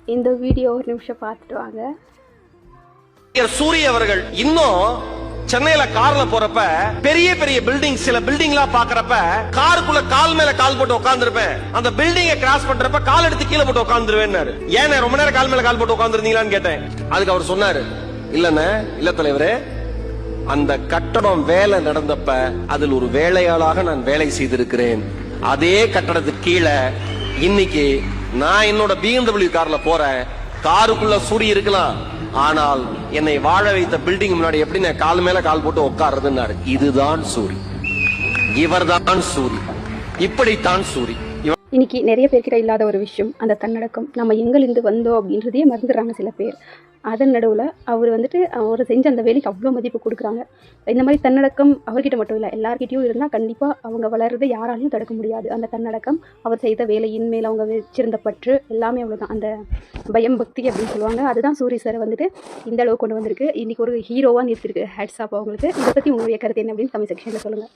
இந்த வீடியோ ஒரு நிமிஷம் பார்த்துட்டு வாங்க. சூரிய அவர்கள் இன்னும் சென்னையில கார்ல போறப்ப பெரிய பெரிய பில்டிங் சில பில்டிங்லாம் பாக்குறப்ப காருக்குள்ள கால் மேல கால் போட்டு உட்கார்ந்துருப்பேன். அந்த பில்டிங்கை கிராஸ் பண்றப்ப கால் எடுத்து கீழே போட்டு உட்கார்ந்துருவேன். ஏன் ரொம்ப நேரம் கால் மேல கால் போட்டு உட்கார்ந்துருந்தீங்களான்னு கேட்டேன். அதுக்கு அவர் சொன்னாரு, இல்ல தலைவரே, அந்த கட்டடம் வேலை நடந்தப்ப அதில் ஒரு வேலையாளாக நான் வேலை செய்திருக்கிறேன். அதே கட்டடத்துக்கு கீழே இன்னைக்கு நான் என்னோட BMW கார்ல போறேன். காருக்குள்ள சூரிய இருக்கலாம், ஆனால் என்னை வாழ வைத்த பில்டிங் முன்னாடி எப்படி நான் கால் மேல கால் போட்டு உட்கார்றதுன்னாரு. இதுதான் சூரி, இவர்தான் சூரி, இப்படித்தான் சூரி. இன்னைக்கு நிறைய பேர்கிட்ட இல்லாத ஒரு விஷயம் அந்த தன்னடக்கம். நம்ம எங்கிருந்து வந்தோம் அப்படின்றதையே மறந்துடுறாங்க சில பேர். அதன் நடுவில் அவர் அவர் செஞ்ச அந்த வேலைக்கு அவ்வளோ மதிப்பு கொடுக்குறாங்க. இந்த மாதிரி தன்னடக்கம் அவர்கிட்ட மட்டும் இல்லை, எல்லார்கிட்டையும் இருந்தால் கண்டிப்பாக அவங்க வளர்றதை யாராலையும் தடுக்க முடியாது. அந்த தன்னடக்கம், அவர் செய்த வேலையின் மேல் அவங்க வச்சிருந்த பற்று எல்லாமே அவ்வளோதான். அந்த பயம் பக்தி அப்படின்னு சொல்லுவாங்க. அதுதான் சூரி சார் இந்த அளவு கொண்டு வந்திருக்கு. இன்றைக்கி ஒரு ஹீரோவாக நிறுத்திருக்கு. ஹேட்ஸ் ஆஃப் அவங்களுக்கு. இதை பற்றி உங்களுடைய கருத்து என்ன அப்படின்னு கமெண்ட் செக்ஷனில் சொல்லுங்கள்.